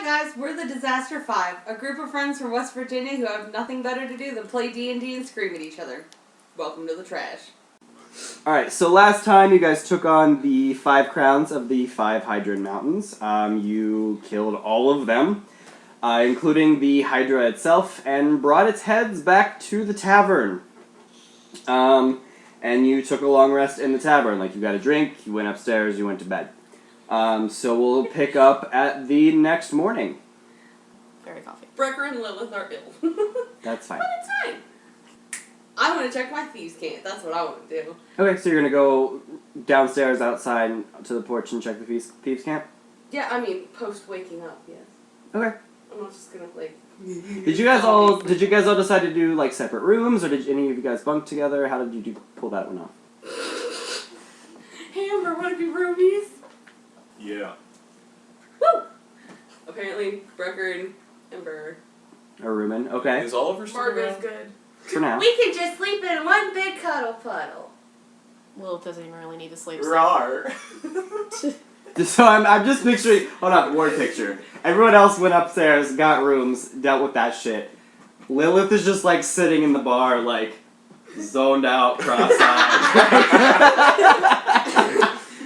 Hi guys, we're the Disaster 5, a group of friends from West Virginia who have nothing better to do than play D&D and scream at each other. Welcome to the trash. Alright, so last time you guys took on the 5 crowns of the 5 Hydra Mountains. You killed all of them, including the Hydra itself, and brought its heads back to the tavern. And you took a long rest in the tavern. Like, you got a drink, you went upstairs, you went to bed. So we'll pick up at the next morning. Very coffee. Brekker and Lillith are ill. That's fine. But it's fine. I want to check my Thieves' cant. That's what I want to do. Okay, so you're going to go downstairs outside to the porch and check the Thieves' camp? Yeah, I mean, post-waking up, yes. Okay. I'm not just gonna, like... Did you guys all decide to do, like, separate rooms, or did any of you guys bunk together? How did you pull that one off? Hey, Ember, wanna be roomies? Yeah. Woo! Apparently, Brekker and Ember Or rooming, okay. Is Oliver still Margo's around? good. For now. We can just sleep in one big cuddle puddle. Lilith doesn't even really need to sleep. Rawr. So I'm just picturing, hold on, word picture. Everyone else went upstairs, got rooms, dealt with that shit. Lilith is just like sitting in the bar, like, zoned out, cross-eyed.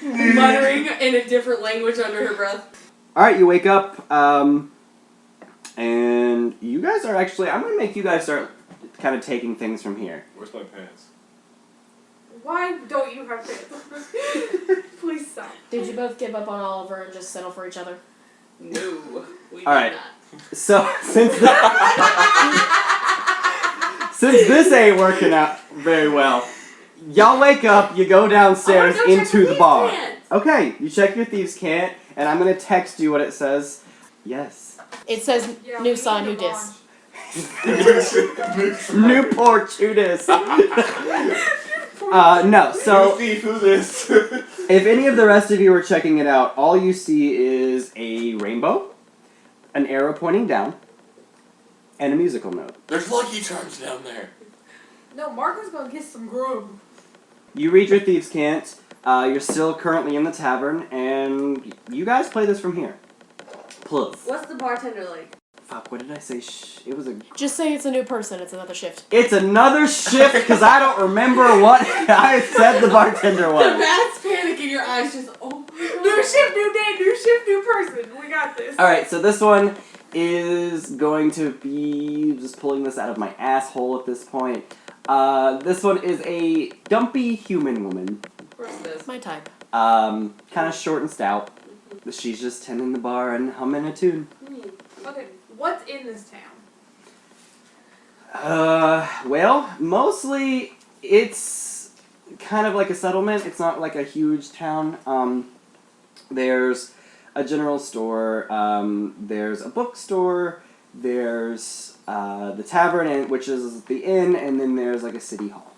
Muttering in a different language under her breath. Alright, you wake up, and you guys are actually, I'm gonna make you guys start kind of taking things from here. Where's my pants? Why don't you have pants? Please stop. Did you both give up on Oliver and just settle for each other? No, we did Alright. not. So, since this ain't working out very well, y'all wake up, you go downstairs I wanna go into check the my bar. Thieves' cant. Okay, you check your Thieves' cant, and I'm gonna text you what it says. Yes. It says Yeah, new we sign, need who a dis. Newport Judas. No, so Thief, who this? if any of the rest of you are checking it out, all you see is a rainbow, an arrow pointing down, and a musical note. There's Lucky Charms down there. No, Marco's gonna get some grub. You read your Thieves' cant, you're still currently in the tavern, and you guys play this from here. Plus. What's the bartender like? Fuck, what did I say? It was a... Just say it's a new person, it's another shift. It's another shift, because I don't remember what I said the bartender The was. mass panic in your eyes just, oh my god. New shift, new day, new shift, new person. We got this. Alright, so this one is going to be... Just pulling this out of my asshole at this point. This one is a dumpy human woman. What's this? My type. Kind of short and stout. She's just tending the bar and humming a tune. Okay, what's in this town? Well, mostly it's kind of like a settlement. It's not like a huge town. There's a general store, there's a bookstore, there's the tavern, which is the inn, and then there's like a city hall.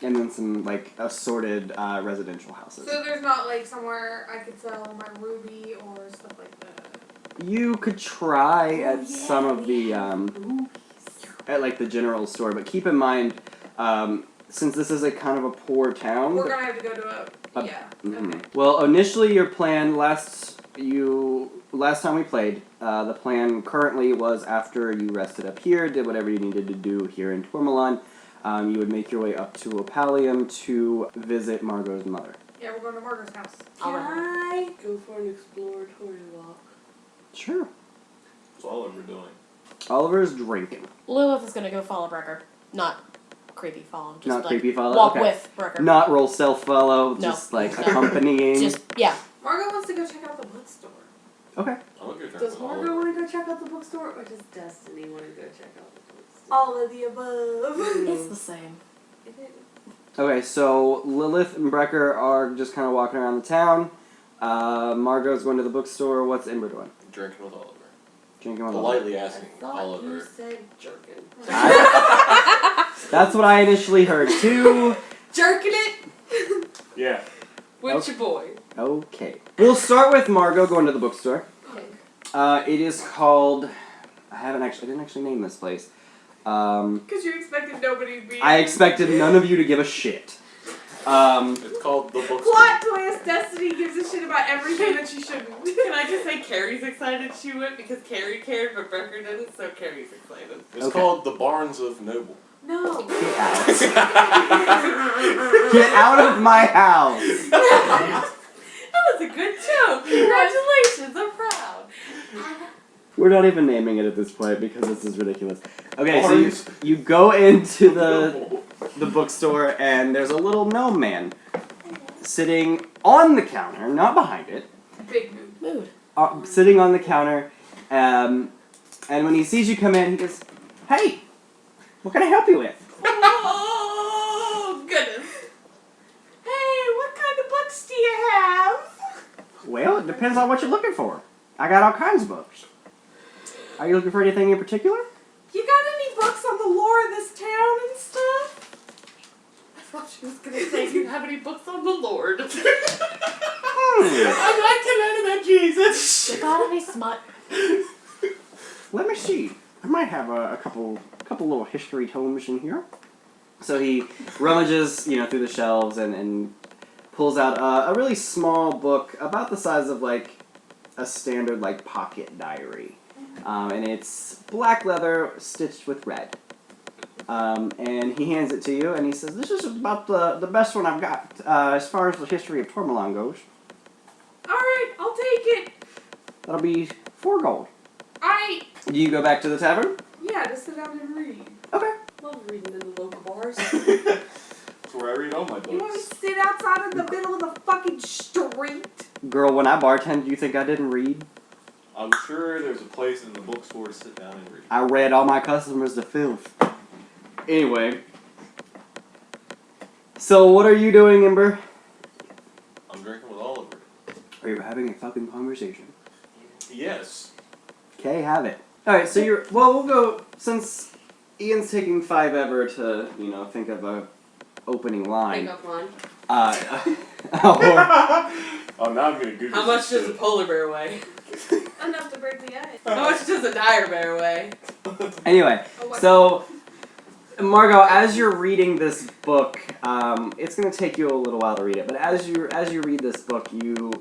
And then some like assorted residential houses. So there's not like somewhere I could sell my ruby or stuff like that. You could try at some of the at like the general store, but keep in mind, since this is a kind of a poor town. We're gonna have to go to a yeah. Mm-hmm. Okay. Well, initially your plan last time we played, the plan currently was after you rested up here, did whatever you needed to do here in Tourmaline, you would make your way up to Opalium to visit Margo's mother. Yeah, we're going to Margo's house. Can I go for an exploratory walk? Sure. What's Oliver doing? Oliver's drinking. Lilith is gonna go follow Brekker. Not creepy follow. Just Not like creepy follow? walk Okay. with Brekker. Not roll stealth follow, No. just like No. accompanying. Just, yeah. Margo wants to go check out the bookstore. Okay. I'm gonna go check Does with Margo Oliver. want to go check out the bookstore, or does Destiny want to go check out the bookstore? All of the above. It's the same. Okay, so Lilith and Brekker are just kind of walking around the town. Margo's going to the bookstore. What's Ember doing? Drinking with Oliver. Drinking with Oliver. Politely asking I thought you Oliver. said jerkin. That's what I initially heard too. Jerking it? Yeah. With your boy. Okay. We'll start with Margo going to the bookstore. Okay. It is called... I didn't actually name this place. Because you expected nobody to be I expected none of you to give a shit. It's called the bookstore. Plot twist, Destiny gives a shit about everything that she shouldn't. Can I just say Carrie's excited she went because Carrie cared but Brekker didn't, so Carrie's excited. It's Okay. called the Barnes of Noble. No. Get out. Get out of my house. That was a good joke. Congratulations, I'm proud. We're not even naming it at this point because this is ridiculous. Okay, Barnes. so you go into the bookstore and there's a little gnome man sitting on the counter, not behind it. Big mood. Mood. Sitting on the counter, and when he sees you come in, he goes, "Hey, what can I help you with?" Oh, goodness. Hey, what kind of books do you have? Well, it depends on what you're looking for. I got all kinds of books. Are you looking for anything in particular? You got any books on the lore of this town and stuff? I thought she was going to say, do you have any books on the Lord? I'd like to learn about Jesus. You got any smut? Let me see. I might have a couple little history tomes in here. So he rummages, through the shelves and pulls out a really small book, about the size of like a standard like pocket diary, and it's black leather stitched with red. And he hands it to you, and he says, "This is about the best one I've got as far as the history of Tormalon goes. Alright, I'll take it. That'll be 4 gold." Alright. Do you go back to the tavern? Yeah, just sit down and read. Okay. Love reading in the local bars. That's where I read all my You want me books. to sit outside in the middle of the fucking street? Girl, when I bartend, do you think I didn't read? I'm sure there's a place in the bookstore to sit down and read. I read all my customers to filth. Anyway. So what are you doing, Ember? I'm drinking with Oliver. Are you having a fucking conversation? Yes. Okay, have it. Alright, so we'll go, since Ian's taking 5 ever to, think of a opening line. Make up line. Or, Oh, now I'm gonna Google How much this does a polar bear weigh? Enough to break the ice. How much does a dire bear weigh? anyway, Oh, what? so, Margo, as you're reading this book, it's going to take you a little while to read it, but as you read this book, you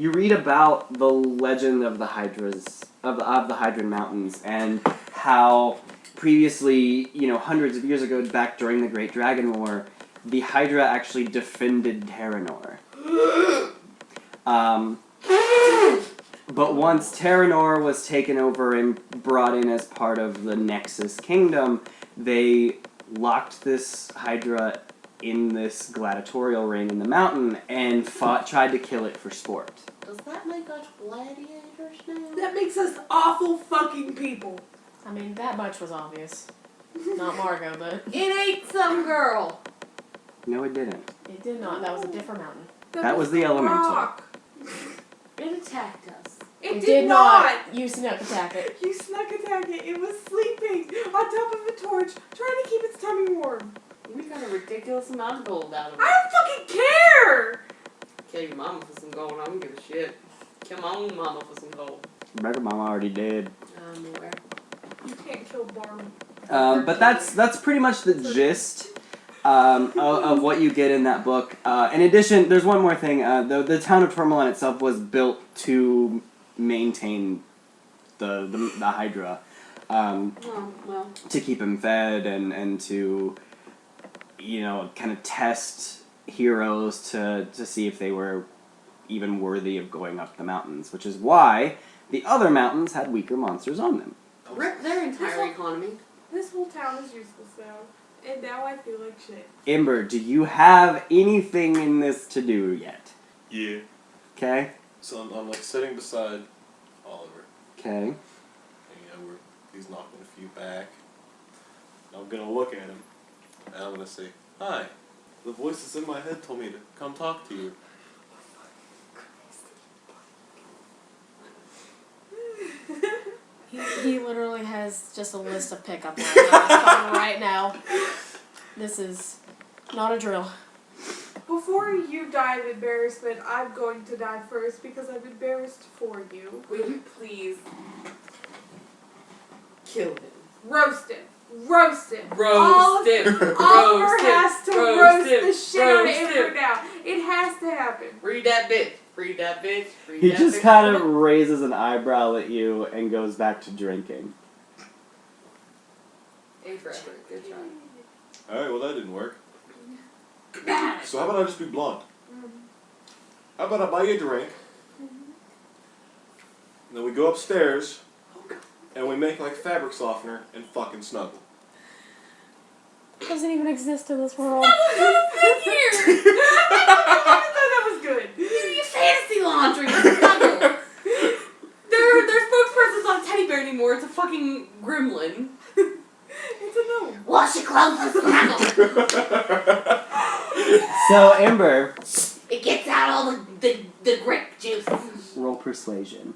read about the legend of the Hydras, of the Hydran Mountains, and how previously, hundreds of years ago, back during the Great Dragon War, the Hydra actually defended Terranor. But once Terranor was taken over and brought in as part of the Nexus Kingdom, they locked this Hydra in this gladiatorial ring in the mountain and tried to kill it for sport. Does that make us gladiators now? That makes us awful fucking people. I mean, that much was obvious. Not Margo, but It ate some girl. No, it didn't. it did not. That was a different mountain. That was the elemental. rock. It attacked us. It did did not. You snuck attack it. You snuck attack it. It was sleeping on top of a torch, trying to keep its tummy warm. We got a ridiculous amount of gold out of I it. don't fucking care. Kill your mama for some gold, I don't give a shit. Kill my own mama for some gold. Brekker Mama already did. I'm aware. You can't kill Barney. But that's pretty much the gist of what you get in that book. In addition, there's one more thing. The town of Tormalon itself was built to maintain the Hydra, Oh, well. to keep him fed and to, kind of test heroes to see if they were even worthy of going up the mountains, which is why the other mountains had weaker monsters on them. Rip their entire economy. This whole town is useless now. And now I feel like shit. Ember, do you have anything in this to do yet? Yeah. Okay? So I'm like sitting beside Oliver. Okay. And, he's knocking a few back. And I'm gonna look at him. And I'm gonna say, "Hi. The voices in my head told me to come talk to you." He literally has just a list of pickup lines on his phone right now. This is not a drill. Before you die of embarrassment, I'm going to die first because I'm embarrassed for you. Will you please kill him? Roast him. Roast him. Roast him. Oliver Roast has to him. roast him. the shit out of Roast Ember him. now. It has to happen. Read that bitch. Read that bitch. Read He that just bitch. kind of raises an eyebrow at you and goes back to drinking. A for effort. Good try. Alright, well that didn't work. So how about I just be blunt? How about I buy you a drink? And then we go upstairs and we make like fabric softener and fucking snuggle. Doesn't even exist in this world. I thought that was good. You fantasy laundry. Snuggle. Their spokesperson's not a teddy bear anymore. It's a fucking gremlin. It's a no. Wash your clothes and snuggle. So, Ember, It gets out all the grape juice. roll persuasion.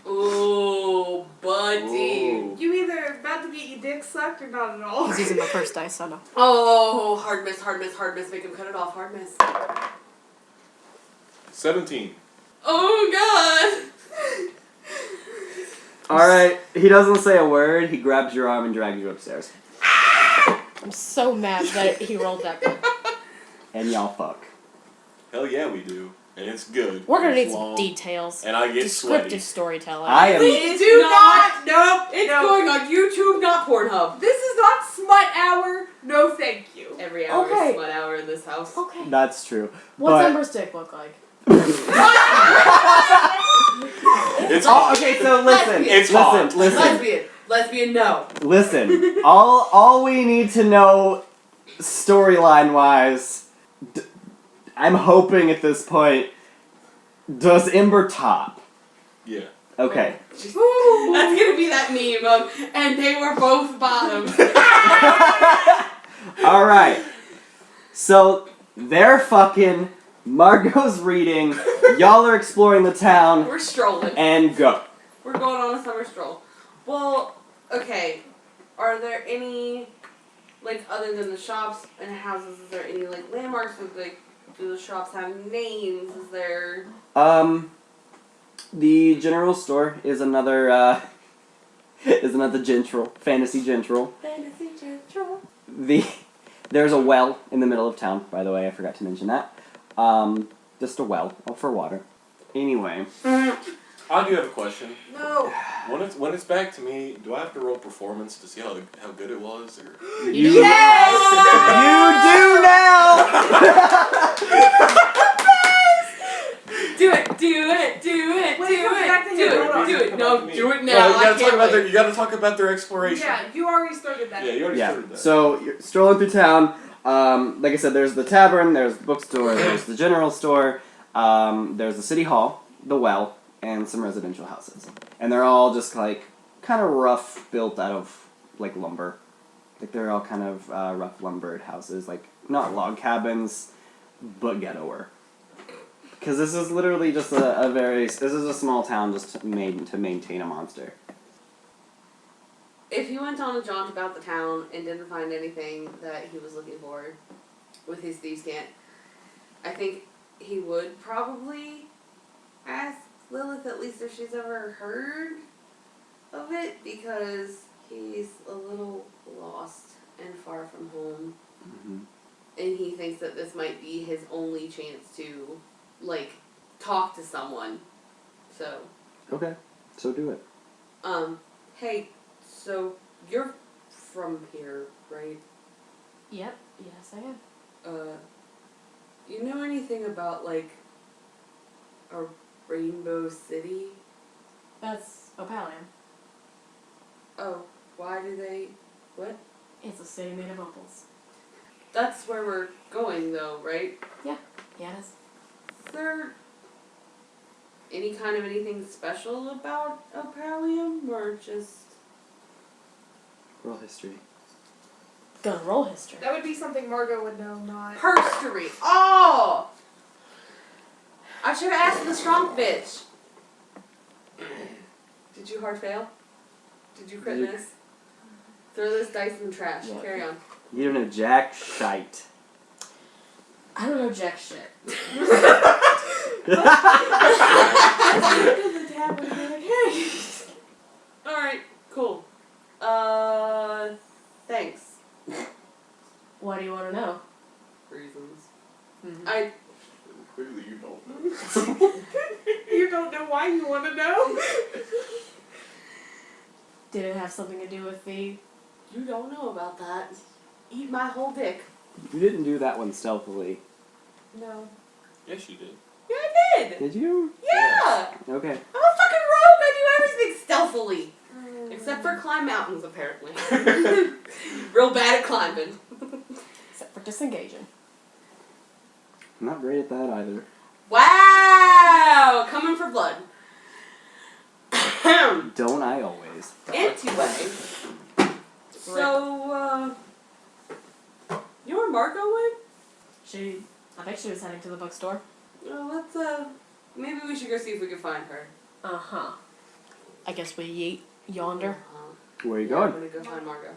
Ooh, buddy. Ooh. You either about to get your dick sucked or not at all. He's using my first dice, so no. Oh, hard miss, hard miss, hard miss. Make him cut it off. Hard miss. 17. Oh, God. Alright, he doesn't say a word, he grabs your arm and drags you upstairs. I'm so mad that he rolled that good. And y'all fuck. Hell yeah we do. And it's good. We're gonna and need it's some long, details. And I get Descriptive sweaty. storytelling. I am. Please Do not. Nope. It's no. going on YouTube, not Pornhub. This is not smut hour. No, thank you. Every hour Okay. is smut hour in this house. Okay. That's true. What's But- Ember's dick look like? It's Oh, hot. okay, so listen. It's hot. Listen. Lesbian. Lesbian, no. Listen. All we need to know, storyline wise, I'm hoping at this point, does Ember top? Yeah. Okay. That's gonna be that meme of, and they were both bottoms. Alright. So, they're fucking, Margo's reading, y'all are exploring the town, We're strolling. and go. We're going on a summer stroll. Well, okay. Are there any, like, other than the shops and houses, is there any, like, landmarks? Do the shops have names? Is there... The general store is another gentral, fantasy gentral. Fantasy Central. There's a well in the middle of town, by the way, I forgot to mention that. Just a well for water. Anyway. I do have a question. No. When it's back to me, do I have to roll performance to see how good it was? Or? You Yes! do now! Do it, do it, do it, Wait, do come back to it, him, do hold it, on. do it. No, do it now. Well, I you can't wait. gotta talk about their exploration. Yeah, you already started that. Yeah, you already Yeah, started that. so you're strolling through town. Like I said, there's the tavern, there's the bookstore, there's the general store, there's the city hall, the well, and some residential houses. And they're all just like kind of rough, built out of like lumber. Like they're all kind of rough lumbered houses, like not log cabins, but ghettoer. Because this is literally just this is a small town just made to maintain a monster. If he went on a jaunt about the town and didn't find anything that he was looking for with his thieves' cant, I think he would probably ask Lillith at least if she's ever heard of it, because he's a little lost and far from home. Mm-hmm. And he thinks that this might be his only chance to, like, talk to someone. So, Okay, so do it. hey, so you're from here, right? Yep. Yes, I am. You know anything about, like, a Rainbow City? That's Opalion. Oh, why do they... What? It's a city made of opals. That's where we're going, though, right? Yeah, it is. Is there any kind of anything special about Opalium, or just... Roll history. Gonna roll history. That would be something Margo would know, not. Herstory. Oh! I should have asked the strong bitch. Did you hard fail? Did you crit You- miss? Throw this dice in the trash. Yeah. Carry on. You don't know jack shite. I don't know jack shit. Alright, cool. Thanks. Did it have something to do with the... You don't know about that. Eat my whole dick. You didn't do that one stealthily. No. Yes, you did. Yeah, I did. Did you? Yeah. Okay. I'm a fucking rogue. I do everything stealthily. Except for climb mountains, apparently. Real bad at climbing. Except for disengaging. I'm not great at that either. Wow! Coming for blood. Don't I always? Anyway. So, you know where Margo went? I think she was heading to the bookstore. Let's, maybe we should go see if we can find her. Uh-huh. I guess we yeet yonder. Where are you I'm going? gonna go find Margo.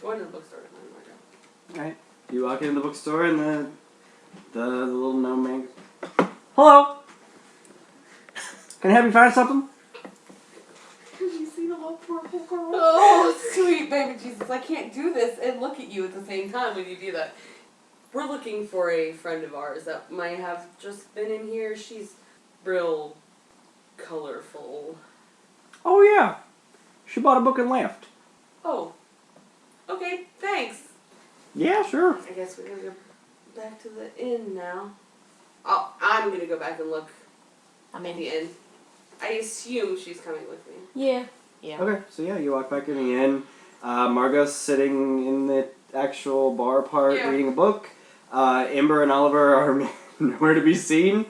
Going to the bookstore to find Margo. Alright. You walk into the bookstore and the little gnome man. Hello! Can I help you find something? Did you see the little purple girl? Oh, sweet baby Jesus. I can't do this and look at you at the same time when you do that. We're looking for a friend of ours that might have just been in here. She's real colorful. Oh yeah. She bought a book and left. Oh. Okay, thanks. Yeah, sure. I guess we're gonna go back to the inn now. Oh, I'm gonna go back and look I at mean, the inn. I assume she's coming with me. yeah. Yeah. Okay, so yeah, you walk back in the inn. Margo's sitting in the actual bar part reading a book. Ember and Oliver are nowhere to be seen.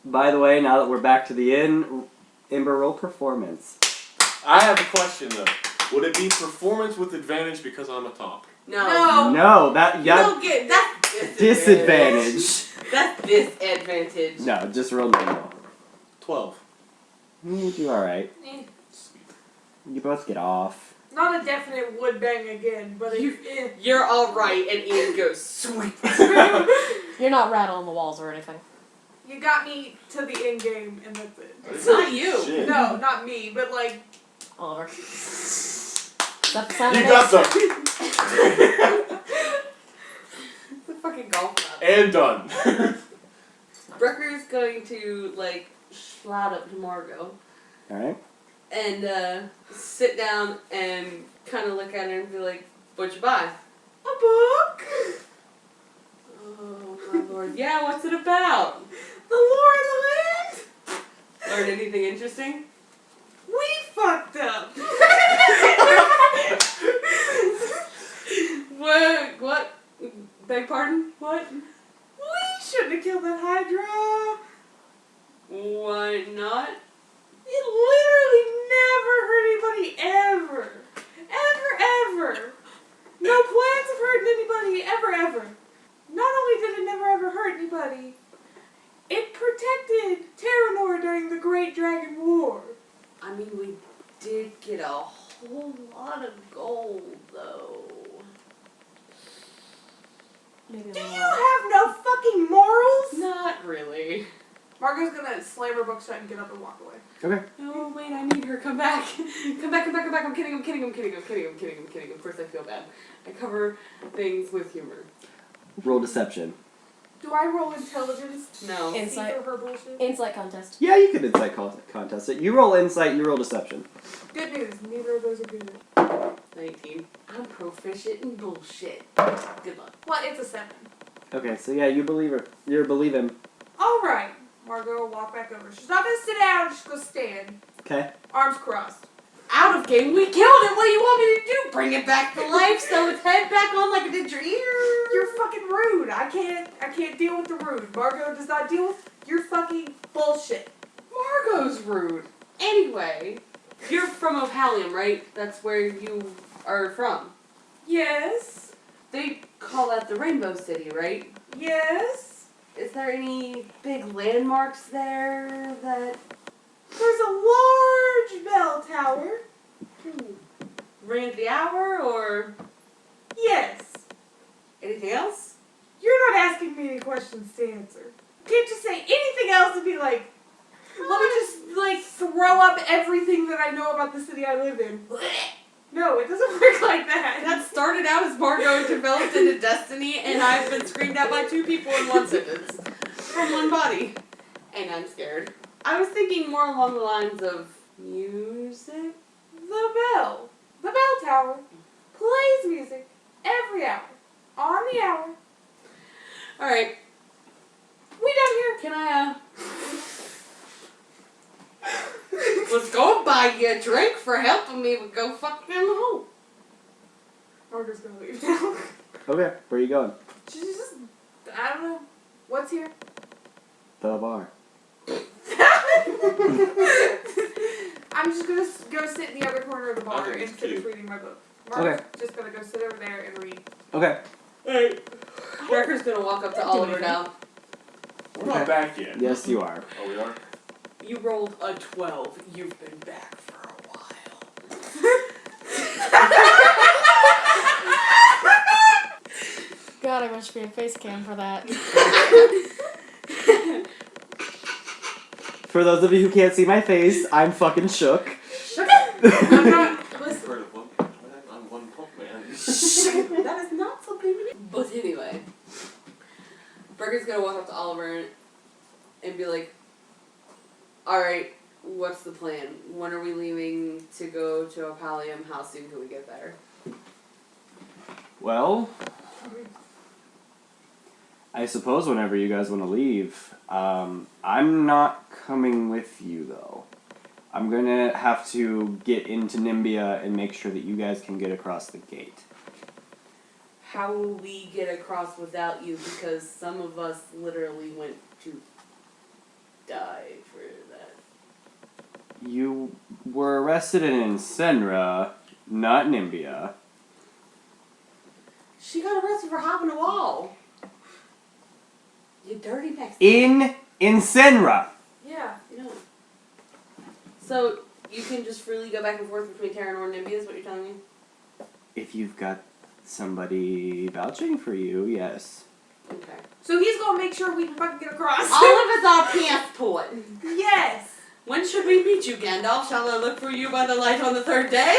By the way, now that we're back to the inn, Ember, roll performance. I have a question though. Would it be performance with advantage because I'm a top? No. No, that You don't get that's disadvantage. That's disadvantage. No, just roll normal. 12. You do alright. Eh. Sweet. You both get off. Not a definite would bang again, but You're alright, and Ian goes, sweet. You're not rattling the walls or anything. you got me to the end game, and that's it. It's not you. Shit. No, not me, but like, Oliver. Is that the sound You of got this? the It's a fucking golf club. and done. Brecker's going to, like, shout up to Margo Alright? and sit down and kind of look at her and be like, what'd you buy? a book? Oh, my lord. Yeah, what's it about? The lore of the land? Learn anything interesting? We fucked up. What? Beg pardon? What? We shouldn't have killed that Hydra. Why not? It literally never hurt anybody ever. Ever. No plans of hurting anybody ever. Not only did it never ever hurt anybody, it protected Terranor during the Great Dragon War. I mean, we did get a whole lot of gold, though. Maybe a Do little you have no fucking morals? Not really. Margo's gonna slam her book shut and get up and walk away. Okay. No, wait, I need her. Come back. Come back. I'm kidding. Of course I feel bad. I cover things with humor. Roll deception. Do I roll intelligence? No. See Insight. for her bullshit? Insight contest. Yeah, you could insight contest it. You roll insight, you roll deception. Good news, neither of those are good. 19. I'm proficient in bullshit. Good luck. Well, it's a 7. Okay, so yeah, you believe her. You believe him. Alright. Margo will walk back over. She's not gonna sit down, she's gonna stand. Okay. Arms crossed. Out of game, we killed it. What do you want me to do? Bring it back to life so its head back on like it did your ear? You're fucking rude. I can't deal with the rude. Margo does not deal with your fucking bullshit. Margo's rude. Anyway, you're from Opalium, right? That's where you are from. Yes. They call that the Rainbow City, right? Yes. Is there any big landmarks there that... There's a large bell tower. ring at the hour, or Yes. anything else? You're not asking me any questions to answer. Can't just say anything else and be like, let me just, like, throw up everything that I know about the city I live in. No, it doesn't work like that. That started out as Margo developed into Destiny, and I've been screamed at by 2 people in 1 sentence. From 1 body. And I'm scared. I was thinking more along the lines of music. The bell. The I'll buy you a drink for helping me, but go fucking home. Margo's gonna leave now. Okay, where are you going? She's just, I don't know. What's here? The bar. I'm just gonna go sit in the other corner of the bar think and it's finish cute. reading my book. Margo's Okay. just gonna go sit over there and read. Okay. Brekker's gonna walk up to Don't do Oliver anything. now. We're not back yet. Yes, you are. Oh, we are? You rolled a 12. You've been back for a while. God, I wish we had face cam for that. For those of you who can't see my face, I'm fucking shook. I'm not. Listen. Heard of one punch man? I'm one punk man. That is not something to do. But anyway, Brekker's gonna walk up to Oliver and be like, alright, what's the plan? When are we leaving to go to Opalium? How soon can we get there? Well, I suppose whenever you guys want to leave. I'm not coming with you, though. I'm gonna have to get into Nimbia and make sure that you guys can get across the gate. How will we get across without you? Because some of us literally went to die for that. You were arrested in Senra, not Nimbia. She got arrested for hopping a wall. You dirty Mexican. In Senra! Yeah. No. So, you can just freely go back and forth between Terranor and Nimbia is what you're telling me? If you've got somebody vouching for you, yes. Okay. So he's gonna make sure we can fucking get across. All of us are passport. Yes. When should we meet you, Gandalf? Shall I look for you by the light on the third day?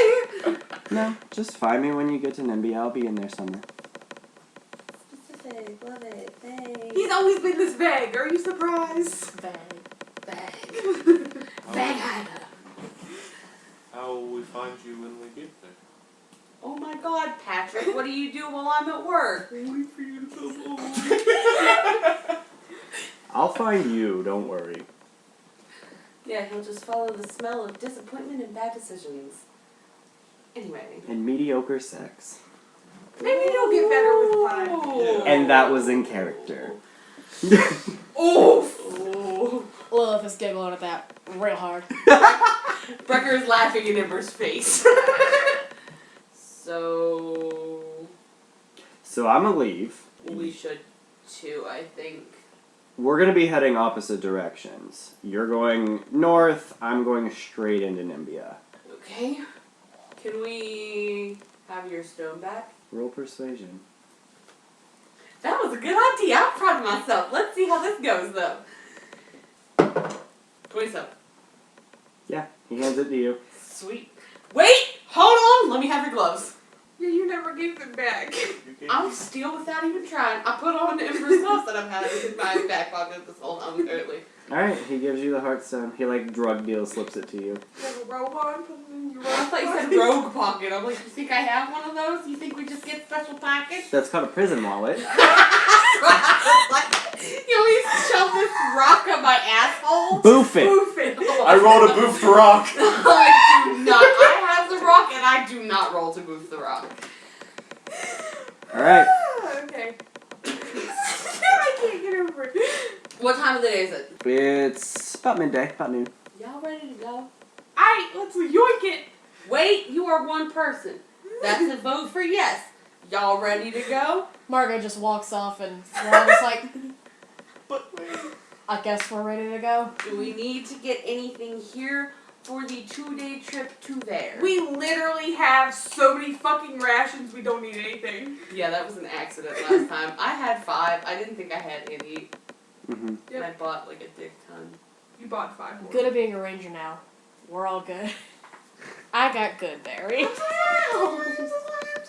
No, just find me when you get to Nimbia. I'll be in there somewhere. Specific, love it, thanks. He's always been this vague. Are you surprised? Bang. Bag. How will we find you when we get there? Oh my god, Patrick, what do you do while I'm at work? Wait for you to come home. I'll find you, don't worry. Yeah, he'll just follow the smell of disappointment and bad decisions. Anyway. And mediocre sex. Maybe you'll get better with time. Ooh. And that was in character. Oof! Lilith is giggling at that real hard. Brekker is laughing in Ember's face. So I'm gonna leave. we should too, I think. We're gonna be heading opposite directions. You're going north, I'm going straight into Nimbia. Okay. Can we have your stone back? Roll persuasion. That was a good idea. I'm proud of myself. Let's see how this goes, though. 27. Yeah, he hands it to you. Sweet. Wait! Hold on! Let me have your gloves. Yeah, you never gave them back. I'll steal without even trying. I put on Ember's gloves that I've had in my back pocket this whole time, apparently. Alright, he gives you the heartstone. He, like, drug deal slips it to you. You have a robe on, put them in your robe I thought you said rogue pocket. I'm like, you think I have one of those? You think we just get special packets? That's called a prison wallet. Like, you always shove this rock up my asshole? Boof it! Boof it. I rolled a boof to rock. I do not. I have the rock, and I do not roll to boof the rock. Alright. Okay. I can't get over it. What time of the day is it? It's about midday, about noon. Y'all ready to go? Alright, let's yoink it. Wait, you are one person. That's a vote for yes. Y'all ready to go? Margo just walks off and we're all just like, But wait. I guess we're ready to go. Do we need to get anything here for the 2-day trip to there? We literally have so many fucking rations, we don't need anything. Yeah, that was an accident last time. I had 5. I didn't think I had any. Mm-hmm. And I bought like a dick ton. You bought 5 more. Good at being a ranger now. We're all good. I got Goodberry. I'm so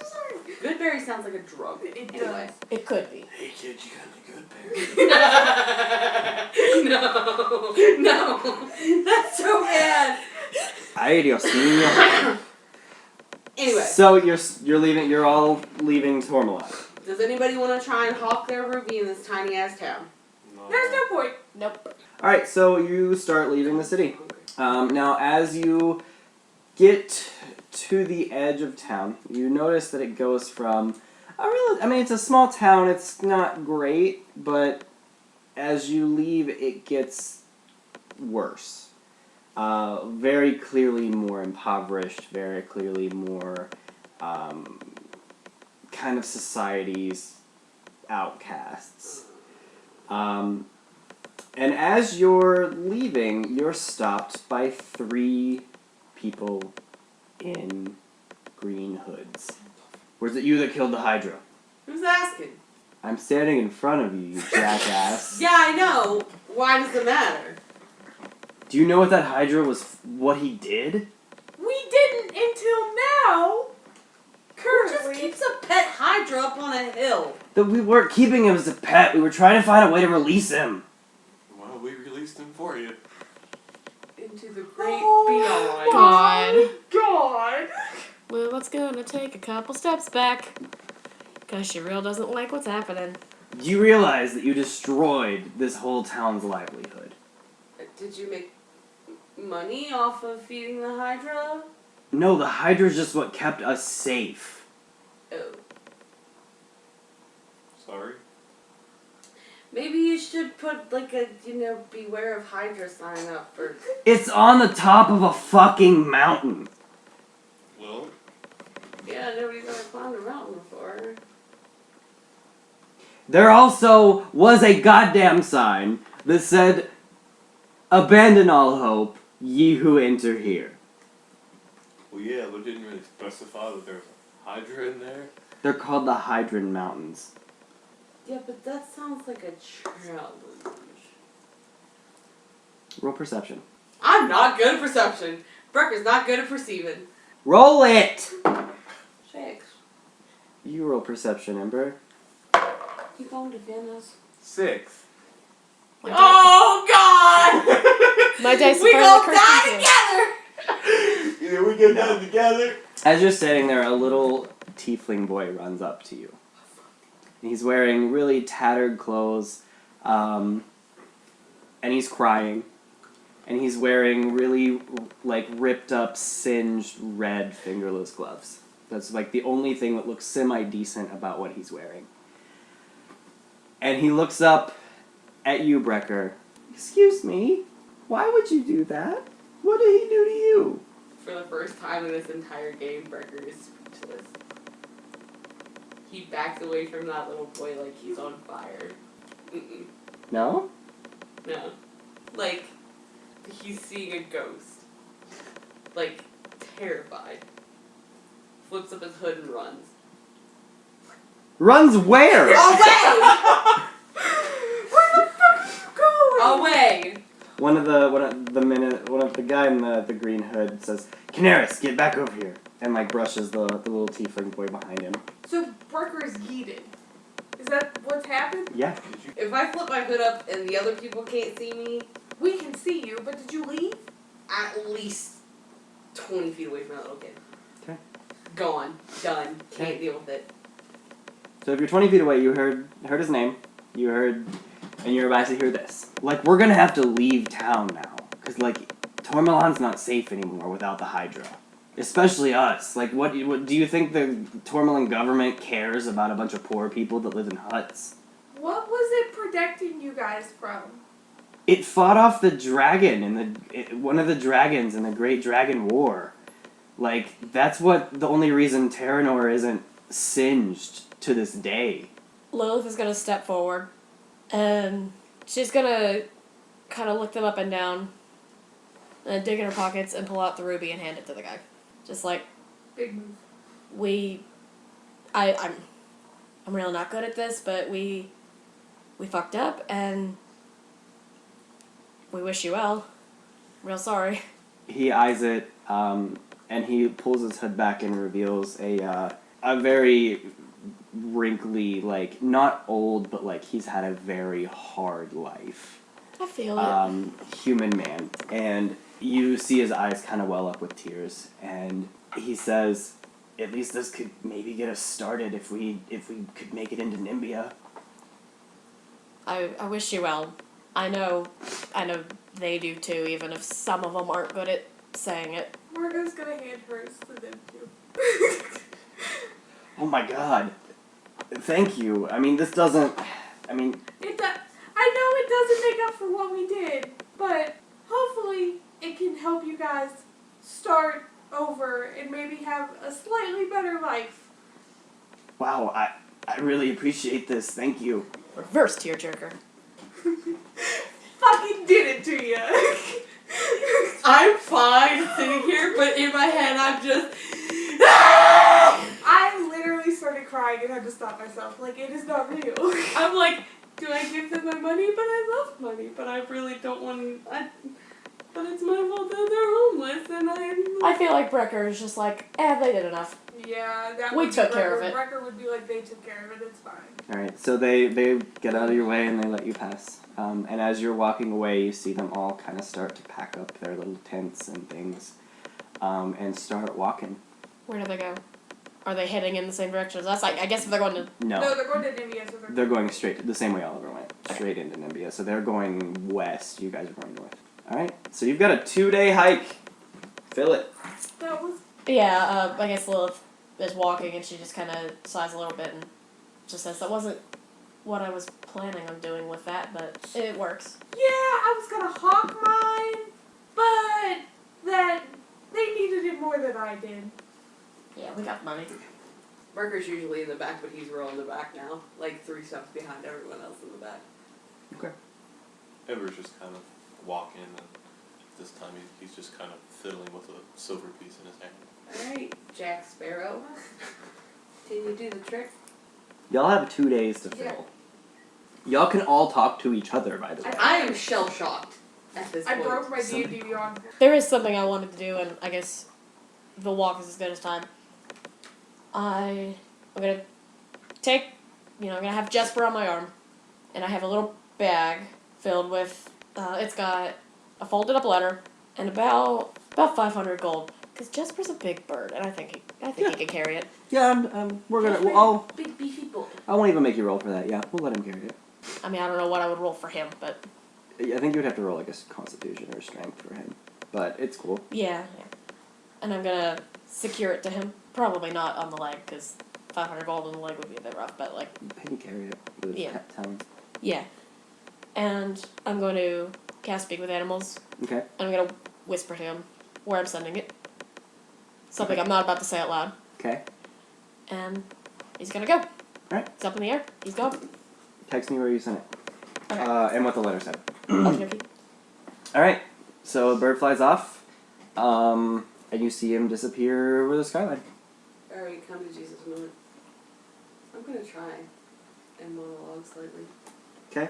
sorry. Goodberry sounds like a drug. It Anyway. does. It could be. Hey kid, you got any good berry? No. That's so bad. Ay, Dios mío. Anyway. So you're all leaving Tormalot. Does anybody want to try and hawk their ruby in this tiny ass town? No. There's no point. Nope. Alright, so you start leaving the city. Now, as you get to the edge of town, you notice that it goes from it's a small town. It's not great, but as you leave, it gets worse. Very clearly more impoverished. Very clearly more kind of society's outcasts. And as you're leaving, you're stopped by 3 people in green hoods. Was it you that killed the Hydra? Who's asking? I'm standing in front of you, you jackass. Yeah, I know. Why does it matter? Do you know what that Hydra was, what he did? We didn't until now. Who Currently. just keeps a pet Hydra up on a hill? That we weren't keeping him as a pet. We were trying to find a way to release him. Well, we released him for you. Into the great Oh, beyond. God. Lilith's gonna take a couple steps back. Cause she real doesn't like what's happening. Do you realize that you destroyed this whole town's livelihood? Did you make money off of feeding the Hydra? No, the Hydra's just what kept us safe. Oh. Sorry. Maybe you should put like a, beware of Hydra sign up for... It's on the top of a fucking mountain. Well, Yeah, nobody's ever climbed a mountain before. There also was a goddamn sign that said, "Abandon all hope, ye who enter here." well, yeah, but didn't really specify that there's a Hydra in there. They're called the Hydran Mountains. Yeah, but that sounds like a challenge. Roll perception. I'm not good at perception. Brekker's not good at perceiving. Roll it! 6. You roll perception, Ember. You gonna defend us? 6. My Oh, God! My dice We are gonna cursed die too. together! Either we get down together. As you're standing there, a little tiefling boy runs up to you. He's wearing really tattered clothes, and he's crying. And he's wearing really, ripped up, singed, red fingerless gloves. That's, the only thing that looks semi-decent about what he's wearing. And he looks up at you, Brekker. "Excuse me, why would you do that? What did he do to you?" For the first time in this entire game, Brekker is speechless. He backs away from that little boy like he's on fire. Mm-mm. No? No. He's seeing a ghost. Terrified. Flips up his hood and runs. Runs where? Away! Where the fuck are you going? Away! One of the guy in the green hood says, "Canaris, get back over here," and brushes the little tiefling boy behind him. So Brekker is yeeted. Is that what's happened? Yeah. If I flip my hood up and the other people can't see me, We can see you, but did you leave? at least 20 feet away from that little kid. Okay. Gone. Done. Okay. Can't deal with it. So if you're 20 feet away, you heard his name. You heard, and you're about to hear this. We're gonna have to leave town now, because Tormalon's not safe anymore without the Hydra. Especially us. What do you think the Tormalon government cares about a bunch of poor people that live in huts? What was it protecting you guys from? It fought off the dragon one of the dragons in the Great Dragon War. That's the only reason Terranor isn't singed to this day. Lilith is gonna step forward, and she's gonna kind of look them up and down, and dig in her pockets and pull out the ruby and hand it to the guy. Just Big move. I'm real not good at this, but we fucked up, and we wish you well. Real sorry. He eyes it, and he pulls his hood back and reveals a very wrinkly, not old, but he's had a very hard life. I feel it. Human man. And you see his eyes kind of well up with tears, and he says, "At least this could maybe get us started if we could make it into Nimbia." I wish you well. I know they do too, even if some of them aren't good at saying it. Margo's gonna hand hers to them too. Oh my god. Thank you. I mean, this doesn't... I mean... I know it doesn't make up for what we did, but hopefully it can help you guys start over and maybe have a slightly better life. Wow, I really appreciate this. Thank you. Reverse tearjerker. Fucking did it to you. I'm fine sitting here, but in my head I'm just... I literally started crying and had to stop myself. Like, it is not real. I'm like, do I give them my money? But I love money, but I really don't want... But it's my fault that they're homeless, and I feel like Brekker is just like, they did enough. Yeah, that We would took be care Brekker. of it. Brekker would be like, they took care of it, it's fine. Alright, so they get out of your way and they let you pass. And as you're walking away, you see them all kind of start to pack up their little tents and things and start walking. Where do they go? Are they heading in the same direction as us? I guess if they're going to... No, they're going to India, so They're going straight, the same way Oliver went, straight into Nimbia. So they're going west, you guys are going north. Alright, so you've got a 2-day hike. Fill it. That was... Yeah, I guess Lilith is walking and she just kind of sighs a little bit and just says, that wasn't what I was planning on doing with that, but it works. Yeah, I was gonna hawk mine, but that they needed it more than I did. Yeah, we got money. Brekker's usually in the back, but he's real in the back now. Like 3 steps behind everyone else in the back. Okay. Ember's just kind of walking, and this time he's just kind of fiddling with a silver piece in his hand. Alright, Jack Sparrow. Can you do the trick? Y'all have 2 days to fill. Yeah. Y'all can all talk to each other, by the way. I am shell-shocked at this I point. broke my D&D on. There is something I wanted to do, and I guess the walk is as good as time. I'm gonna take, I'm gonna have Jesper on my arm, and I have a little bag filled with, it's got a folded up letter and about 500 gold. Because Jesper's a big bird, and I think he can carry it. Yeah, we're gonna. Big beefy boy. I won't even make you roll for that. Yeah, we'll let him carry it. I mean, I don't know what I would roll for him, but I think you would have to roll like a Constitution or Strength for him, but it's cool. yeah. And I'm gonna secure it to him. Probably not on the leg, because 500 gold on the leg would be a bit rough. But like, He can carry it with his Yeah. talons. yeah. And I'm going to cast Speak with Animals. Okay. And I'm gonna whisper to him where I'm sending it. Something I'm not about to say out loud. Okay. And he's gonna go. Alright. It's up in the air. He's gone. Text me where you sent it. Okay. And what the letter said. Okay. Alright. So the bird flies off. And you see him disappear over the skyline. Alright, come to Jesus moment. I'm gonna try and monologue slightly. Okay.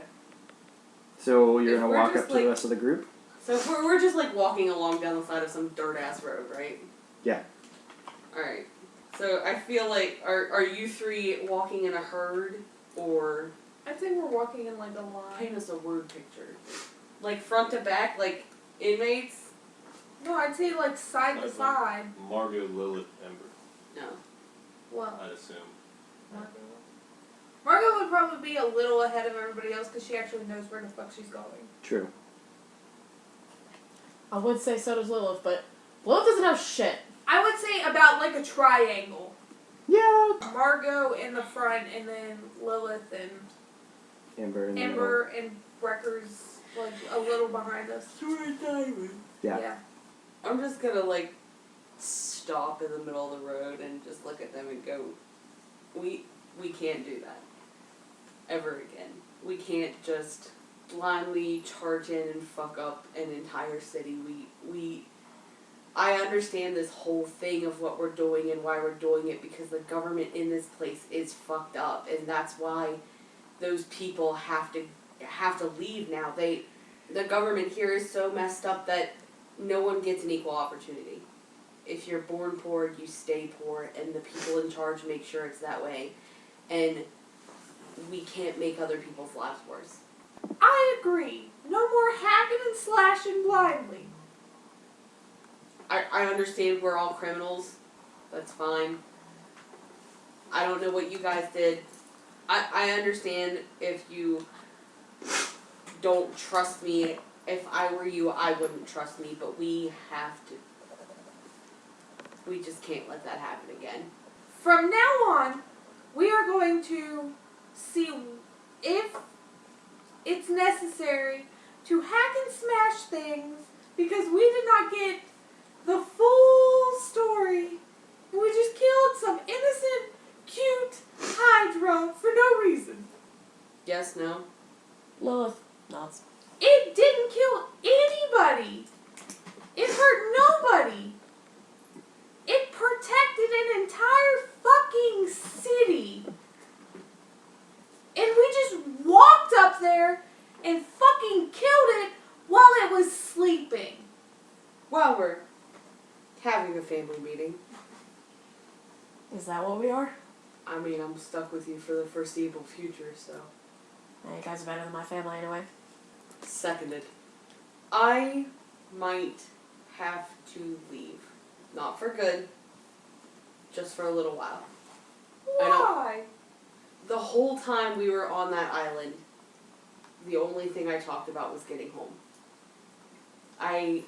So you're If gonna we're walk just, up to the like- rest of the group? So we're just like walking along down the side of some dirt ass road, right? Yeah. Alright. So I feel like are you 3 walking in a herd or I'd say we're walking in like a line. paint us a word picture? Like front to back, like inmates? No, I'd say like side to side. Margo, Lillith, Ember, No. Well, I'd assume. Margo would probably be a little ahead of everybody else because she actually knows where the fuck she's going. True. I would say so does Lilith, but Lilith doesn't have shit. I would say about like a triangle. Yeah. Margo in the front, and then Lilith and Ember in the Ember and Brekker's like a little behind us. Yeah. I'm just gonna like stop in the middle of the road and just look at them and go, we can't do that ever again. We can't just blindly charge in and fuck up an entire city. I understand this whole thing of what we're doing and why we're doing it because the government in this place is fucked up, and that's why those people have to leave now. The government here is so messed up that no one gets an equal opportunity. If you're born poor, you stay poor, and the people in charge make sure it's that way. And we can't make other people's lives worse. I agree. No more hacking and slashing blindly. I understand we're all criminals. That's fine. I don't know what you guys did. I understand if you don't trust me. If I were you, I wouldn't trust me, but we have to. We just can't let that happen again. From now on, we are going to see if it's necessary to hack and smash things because we did not get the full story and we just killed some innocent, cute Hydra for no reason. Yes, no? Lilith nods. It didn't kill anybody. It hurt nobody. It protected an entire fucking city. And we just walked up there and fucking killed it while it was sleeping. Well, we're having a family meeting. Is that what we are? I mean, I'm stuck with you for the foreseeable future, so. You guys are better than my family anyway. Seconded. I might have to leave. Not for good. Just for a little while. Why? The whole time we were on that island, the only thing I talked about was getting home. I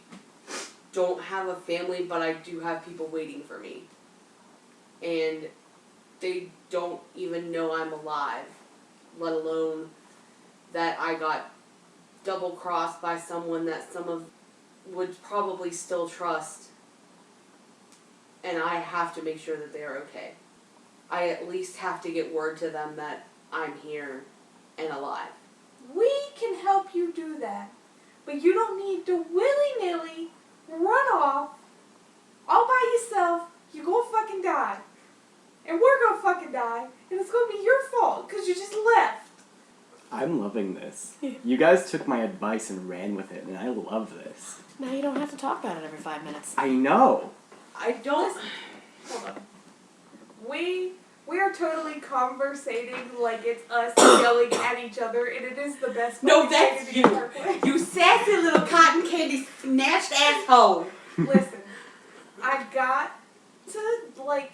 don't have a family, but I do have people waiting for me. And they don't even know I'm alive, let alone that I got double-crossed by someone that some of would probably still trust. And I have to make sure that they are okay. I at least have to get word to them that I'm here and alive. We can help you do that. But you don't need to willy-nilly run off all by yourself. You're gonna fucking die. And we're gonna fucking die. And it's gonna be your fault because you just left. I'm loving this. You guys took my advice and ran with it, and I love this. Now you don't have to talk about it every 5 minutes. I know. I don't... Hold on. We are totally conversating like it's us yelling at each other, and it is the best. No, fucking that's thing in the you. entire place. You sassy little cotton candy snatched asshole. Listen, I got to, like,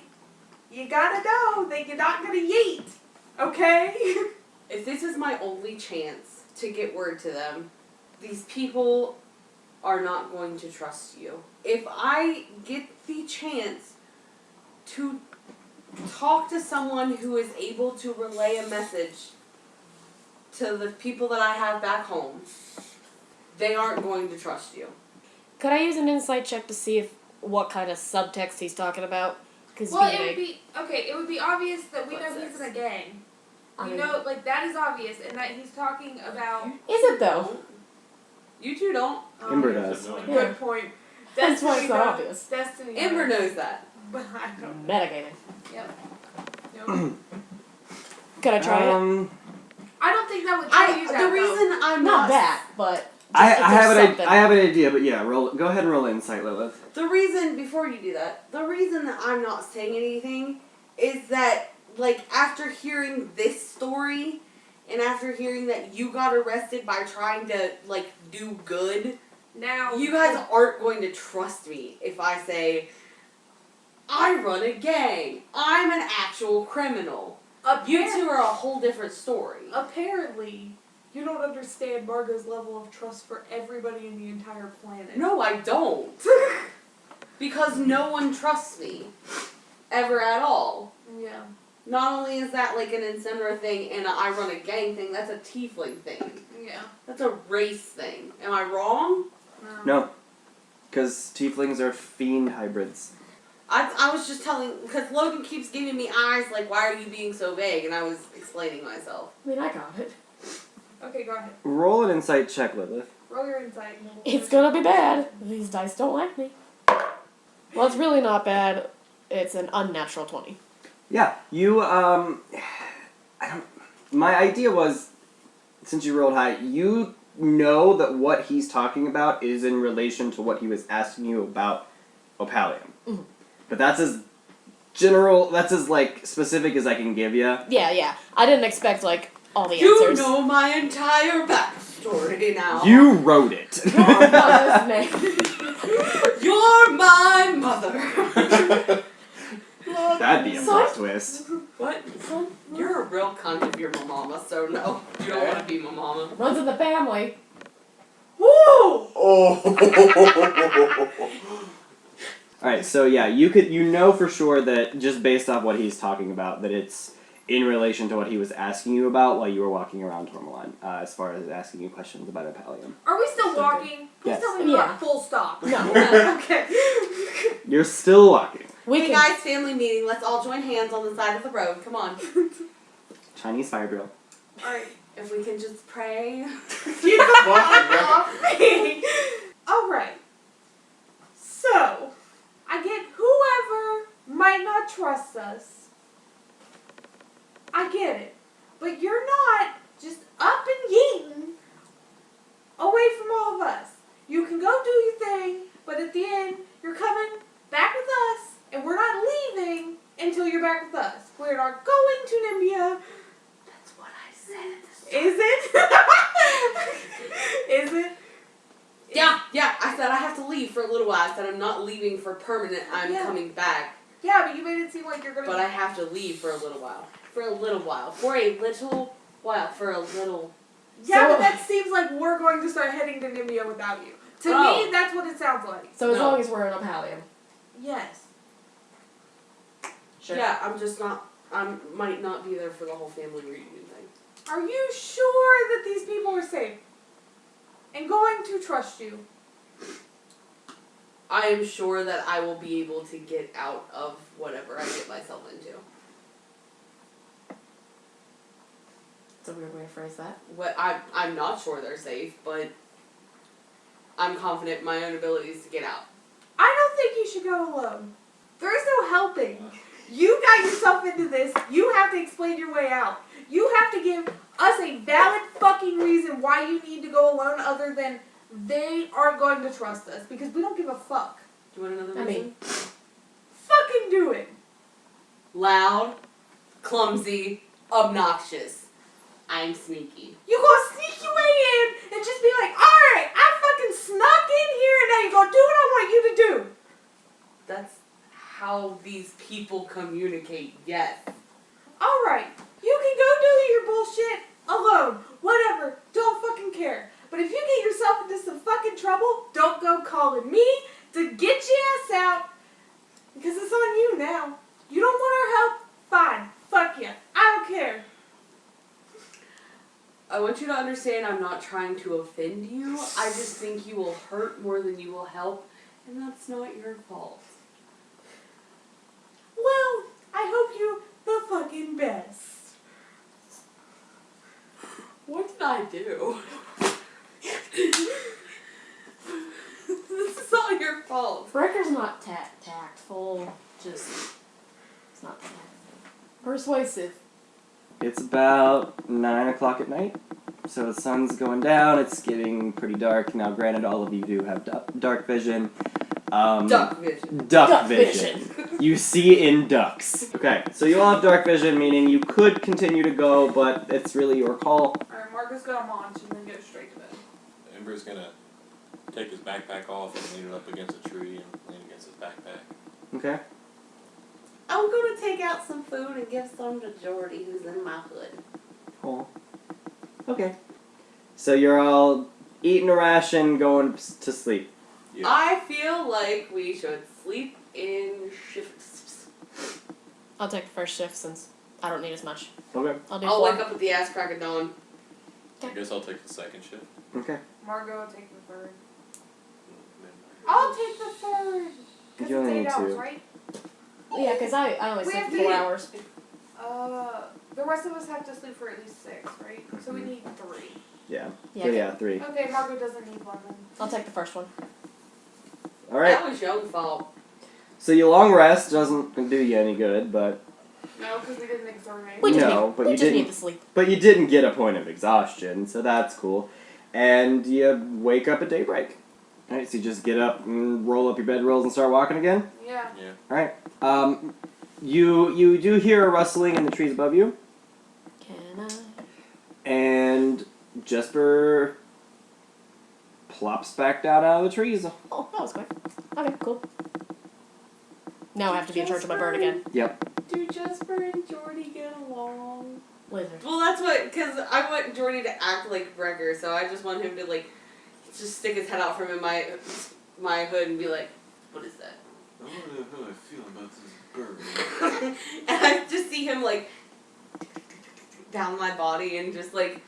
you gotta know that you're not gonna yeet, okay? If this is my only chance to get word to them, these people are not going to trust you. If I get the chance to talk to someone who is able to relay a message to the people that I have back home, they aren't going to trust you. Could I use an insight check to see if what kind of subtext he's talking about? Cause Well, being it would be, okay, it would be obvious that we know What's he's this? in a gang. I We mean, know, like, that is obvious, and that he's talking about... is it though? You two don't. Ember yeah, does. Good Yeah. point. That's why Destiny it's not does. obvious. Destiny Ember does. knows that. But I don't. Metagaming. Yep. Could I try it? I don't think that would tell you that, The reason I'm Not not that, but I if there's have something. I have an idea, but yeah, go ahead and roll insight, Lilith. The reason, before you do that, the reason that I'm not saying anything is that, like, after hearing this story, and after hearing that you got arrested by trying to, like, do good, Now, you guys aren't going to trust me if I say, I run a gang, I'm an actual criminal. You two are a whole different story. Apparently, you don't understand Margo's level of trust for everybody in the entire planet. No, I don't. Because no one trusts me. Ever at all. Yeah. Not Not only is that like an Incineroar thing and a I run a gang thing, that's a Tiefling thing. Yeah. That's a race thing. Am I wrong? No, because tieflings are fiend hybrids. I was just telling, because Logan keeps giving me eyes like, why are you being so vague? And I was explaining myself. I mean, I got it. Okay, go ahead. Roll an insight check, Lilith. Roll your insight. and we'll It's finish gonna up. be bad. These dice don't like me. Well, it's really not bad. It's an unnatural 20. Yeah, you I don't. My idea was, since you rolled high, you know that what he's talking about is in relation to what he was asking you about Opalium. Mhm. But that's as general, that's as, like, specific as I can give you. Yeah. I didn't expect, like, all the You answers. know my entire backstory now. You wrote it. Your mother's name. You're my mother. That'd be a plot twist. What? Son You're a real cunt if you're my mama, so no. You don't want to be my mama. runs in the family. Woo! Oh. Alright, so yeah, you know for sure that just based off what he's talking about, that it's in relation to what he was asking you about while you were walking around Tourmaline, as far as asking you questions about Apallium. Are we still walking? Please Yes. tell me we're Yeah. not full stop. No. Okay. You're still walking. We Hey can. guys, family meeting. Let's all join hands on the side of the road. Come on. Chinese fire drill. Alright. If we can just pray. Keep the fuck off me. Alright. So, I get whoever might not trust us. I get it. But you're not just up and yeeting away from all of us. You can go do your thing, but at the end, you're coming back with us, and we're not leaving until you're back with us. We're not going to Nimbia. That's what I said. Is it? Is it? Yeah. I said I have to leave for a little while. I said I'm not leaving for permanent. I'm Yeah. coming back. Yeah, but you made it seem like you're gonna. But I have to leave for a little while. For a little while. For a little while. For a little. Yeah, So- but that seems like we're going to start heading to Nimbia without you. To Oh. me, that's what it sounds like. So as No. long as we're in Apallium. Yes. Sure. Yeah, I'm just not. I might not be there for the whole family reunion thing. Are you sure that these people are safe? And going to trust you? I am sure that I will be able to get out of whatever I get myself into. That's a weird way to phrase that. I'm not sure they're safe, but I'm confident in my own abilities to get out. I don't think you should go alone. There is no helping. You got yourself into this. You have to explain your way out. You have to give us a valid fucking reason why you need to go alone other than they aren't going to trust us because we don't give a fuck. Do you want another I reason? mean- Fucking do it. Loud, clumsy, obnoxious. I'm sneaky. You gonna sneak your way in and just be like, alright, I fucking snuck in here and now you're gonna do what I want you to do. That's how these people communicate, yes. Alright, you can go do your bullshit alone. Whatever. Don't fucking care. But if you get yourself into some fucking trouble, don't go calling me to get your ass out. Because it's on you now. You don't want our help? Fine. Fuck you. I don't care. I want you to understand I'm not trying to offend you. I just think you will hurt more than you will help, and that's not your fault. Well, I hope you the fucking best. What did I do? This is all your fault. Brekker's not tactful. Just. It's not tactful. Persuasive. It's about 9 o'clock at night, so the sun's going down, it's getting pretty dark. Now, granted, all of you do have dark vision. Duck vision. Duck Duck vision. You see in ducks. Okay, so you all have dark vision, meaning you could continue to go, but it's really your call. Alright, Margo's gonna launch and then go straight to bed. Ember's gonna take his backpack off and lean it up against a tree and lean against his backpack. Okay? I'm gonna take out some food and give some to Jordy, who's in my hood. Cool. Okay. So you're all eating a ration, going to sleep. Yeah. I feel like we should sleep in shifts. I'll take the first shift since I don't need as much. Okay. I'll do I'll 4. wake up at the ass crack of dawn. I guess I'll take the second shift. Okay. Margo will take the third. Midnight. I'll take the third. Because You it's only 8 need hours, 2. right? Yeah, because I only We sleep have 4 to- hours. The rest of us have to sleep for at least 6, right? So we need 3. Yeah. Yeah. So yeah, 3. Okay, Margo doesn't need 1 then. I'll take the first one. Alright. That was your fault. So your long rest doesn't do you any good, but No, because we didn't exterminate. We just No, need, but we you just didn't- need to sleep. you didn't get a point of exhaustion, so that's cool. And you wake up at daybreak. Alright, so you just get up and roll up your bedrolls and start walking again? Yeah. Yeah. Alright. You do hear a rustling in the trees above you, Can I? and Jesper plops back down out of the trees. Oh, that was quick. Okay, cool. Now I have to be in charge of my bird again. Yep. Do Jesper and Jordy get along? Lizard. Well, that's what, because I want Jordy to act like Brekker, so I just want him to, like, just stick his head out from in my hood and be like, what is that? I wonder how I feel about this bird. And I just see him, like, down my body and just, like,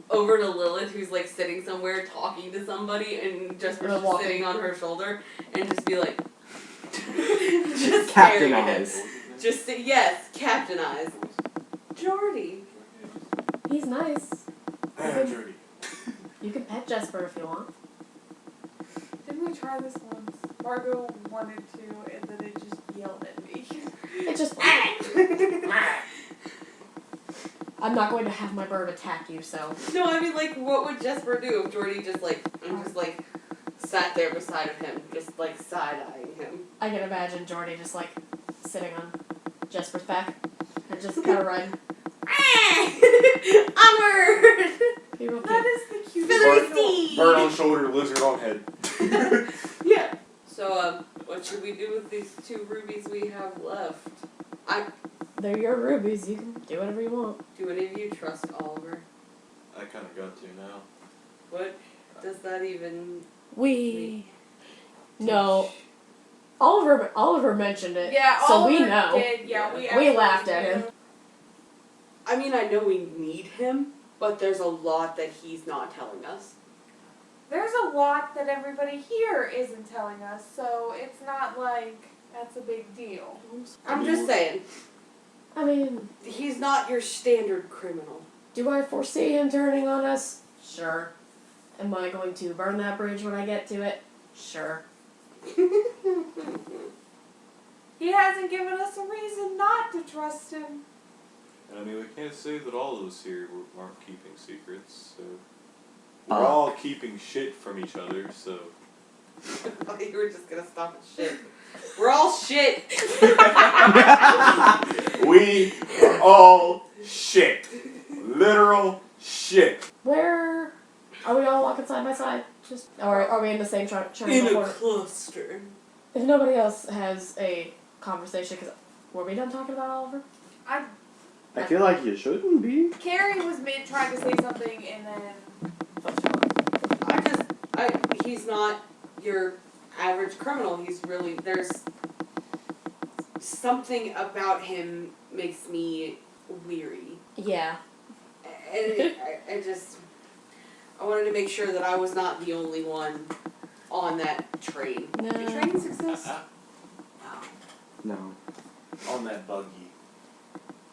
over to Lillith, who's, like, sitting somewhere talking to somebody, and just sitting on her shoulder, and just be like, just Captain staring at him. Eyes. Just, yes, Captain Eyes. Jordy. He's nice. Dirty. You can pet Jesper if you want. Didn't we try this once? Margo wanted to, and then it just yelled at me. It just. I'm not going to have my bird attack you, so. No, I mean, like, what would Jesper do if Jordy just sat there beside of him, just, like, side-eyeing him? I can imagine Jordy just like sitting on Jesper's back and just kind of riding. Onward! Be real That cute. is the cutest. Feathery steed! Bird on shoulder, lizard on head. Yeah. So, what should we do with these 2 rubies we have left? They're your rubies. You can do whatever you want. Do any of you trust Oliver? I kind of got to now. What does that even... No. Oliver mentioned it. Yeah, so Oliver we know. did. Yeah, We laughed at him. I mean, I know we need him, but there's a lot that he's not telling us. There's a lot that everybody here isn't telling us, so it's not like that's a big deal. I'm just saying, I mean, he's not your standard criminal. do I foresee him turning on us? Sure. Am I going to burn that bridge when I get to it? Sure. He hasn't given us a reason not to trust him. And I mean, we can't say that all of us here aren't keeping secrets, so... We're all keeping shit from each other, so... I thought you were just gonna stop at shit. We're all shit! We are all shit. Literal shit. Where are we all walking side by side? Just or are we in the same In triangle? a cluster. If nobody else has a conversation, because were we done talking about Oliver? I feel like you shouldn't be. Carrie was trying to say something, and then He's not your average criminal. He's really, there's something about him makes me weary. Yeah. And I wanted to make sure that I was not the only one on that train. No. Do trains exist? No. On that buggy.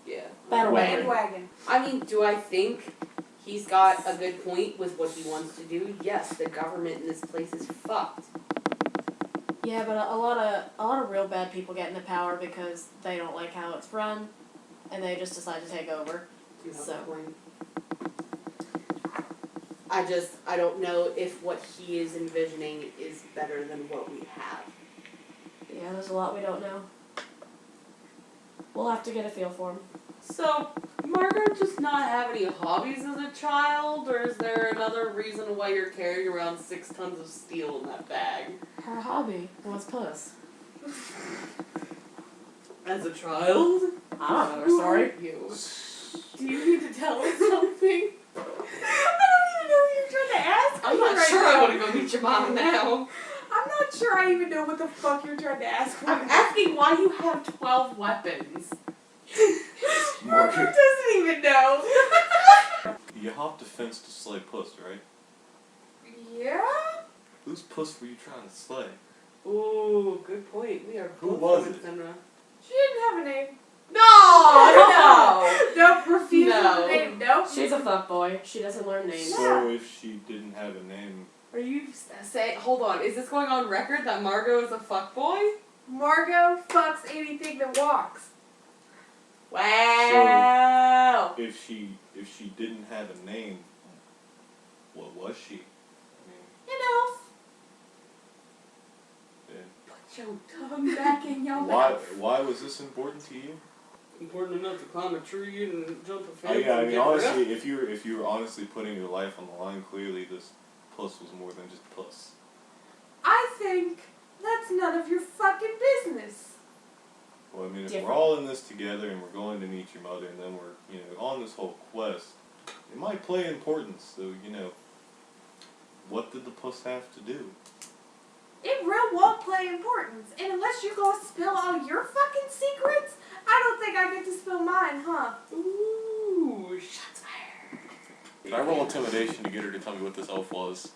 Yeah. Battle wagon. bandwagon. I mean, do I think he's got a good point with what he wants to do? Yes, the government in this place is fucked. Yeah, but a lot of real bad people get into power because they don't like how it's run, and they just decide to take over. You have So. a point. I don't know if what he is envisioning is better than what we have. Yeah, there's a lot we don't know. We'll have to get a feel for him. So, Margaret just not have any hobbies as a child, or is there another reason why you're carrying around 6 tons of steel in that bag? Her hobby was puss. As a child? I don't know her story. You. Do you need to tell us something? I don't even know what you're trying to ask I'm me not right sure now. I want to go meet your mom now. I'm not sure I even know what the fuck you're trying to ask me. I'm asking why you have 12 weapons. Margaret doesn't even know. You hopped a fence to slay puss, right? Yeah? Whose puss were you trying to slay? Ooh, good point. We are Who both was going it? Senra. She didn't have a name. No! Nope, refuse No. the name. Nope. She's a fuckboy. She doesn't learn names. So if she didn't have a name, Are you saying, hold on, is this going on record that Margo is a fuckboy? Margo fucks anything that walks. Wow! if she didn't have a name, what was she? I You know. mean, Put your tongue back in your mouth. why was this important to you? Important enough to climb a tree and jump a Oh fence. yeah, I and mean get honestly, ripped. if you were honestly putting your life on the line, clearly this puss was more than just puss. I think that's none of your fucking business. Well, I mean, if different. we're all in this together and we're going to meet your mother, and then we're, on this whole quest, it might play importance. So, what did the puss have to do? It real won't play importance. And unless you go spill all your fucking secrets, I don't think I get to spill mine, huh? Ooh, shots fired. Can I roll intimidation to get her to tell me what this elf was?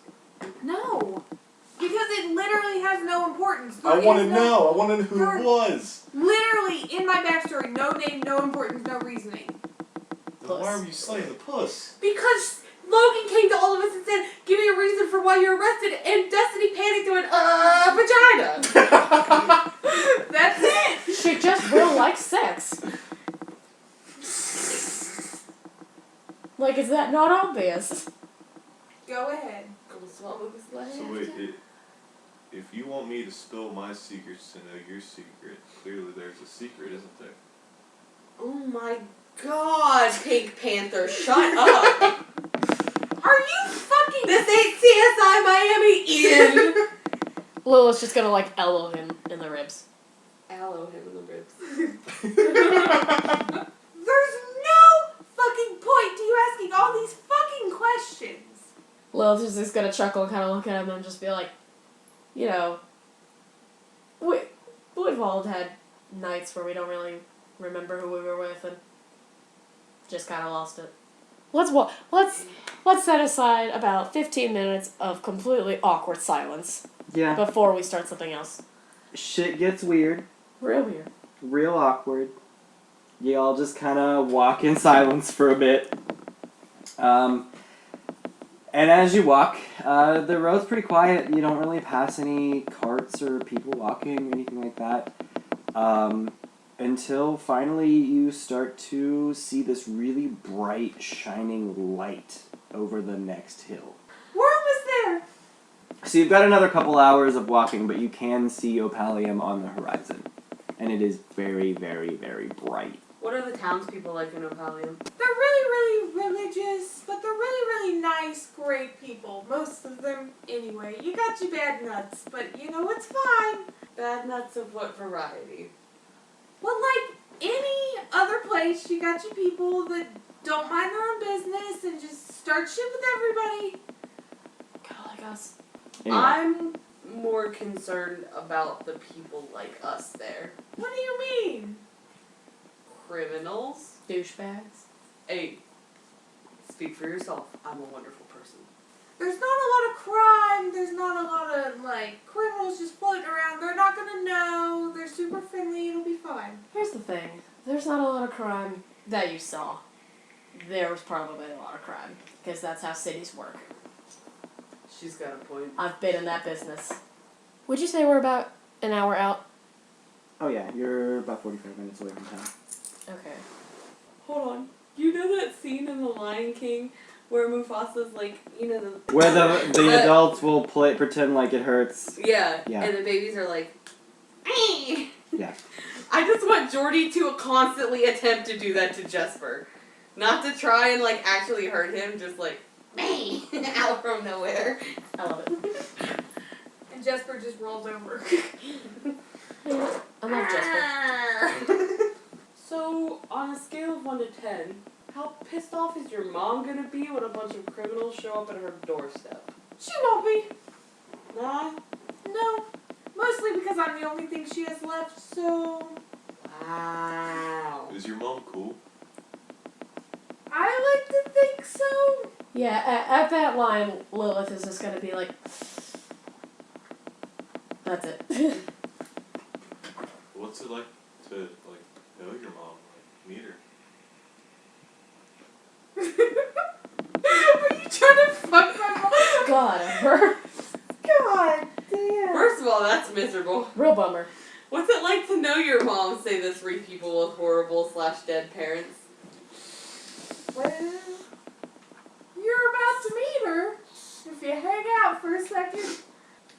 No. Because it literally has no importance. I want to is know. I want to know who there- it was. Literally, in my backstory, no name, no importance, no reasoning. Then why are you slaying the puss? Because Logan came to all of us and said, give me a reason for why you're arrested, and Destiny panicked and went, vagina. That's it. She just real likes sex. Like, is that not obvious? Go ahead. Go swallow this leg. So wait, if you want me to spill my secrets to know your secret, clearly there's a secret, isn't there? Oh my god, Pink Panther, shut up! Are you fucking... This ain't CSI Miami, Ian! Lilith's just gonna, like, elbow him in the ribs. Aloe him in the ribs. There's no fucking point to you asking all these fucking questions. Lilith is just gonna chuckle and kind of look at him and just be like, we've all had nights where we don't really remember who we were with and just kind of lost it. Let's set aside about 15 minutes of completely awkward silence Yeah. before we start something else. Shit gets weird. Real weird. Real awkward. You all just kind of walk in silence for a bit. And as you walk, the road's pretty quiet. You don't really pass any carts or people walking or anything like that. Until finally you start to see this really bright, shining light over the next hill. We're almost there. So you've got another couple hours of walking, but you can see Opalium on the horizon. And it is very, very, very bright. What are the townspeople like in Opalium? They're really, really religious, but they're really, really nice, great people. Most of them, anyway. You got your bad nuts, but it's fine. Bad nuts of what variety? Well, like any other place, you got your people that don't mind their own business and just start shit with everybody. Kind of like us. Anyway. I'm more concerned about the people like us there. What do you mean? Criminals? Douchebags. Hey, speak for yourself. I'm a wonderful person. There's not a lot of crime. There's not a lot of, criminals just floating around. They're not gonna know. They're super friendly. It'll be fine. Here's the thing. There's not a lot of crime that you saw. There was probably a lot of crime. Because that's how cities work. She's got a point. I've been in that business. Would you say we're about an hour out? Oh yeah, you're about 45 minutes away from town. Okay. Hold on. You know that scene in The Lion King where Mufasa's like, Where the adults will pretend like it hurts. Yeah. Yeah. And the babies are like, "Eh." Yeah. I just want Jordy to constantly attempt to do that to Jesper. Not to try and actually hurt him, just "Eh," out from nowhere. I love it. And Jesper just rolls over. I love Jesper. So, on a scale of 1 to 10, how pissed off is your mom gonna be when a bunch of criminals show up at her doorstep? She won't be. Nah? No. Mostly because I'm the only thing she has left, so... Wow. Is your mom cool? I like to think so. Yeah, at that line, Lilith is just gonna be like, that's it. What's it like to know your mom, meet her? Are you trying to fuck my mom? God, Ember. God damn. First of all, that's miserable. Real bummer. What's it like to know your mom, say the 3 people with horrible/dead parents? Well, you're about to meet her if you hang out for a second.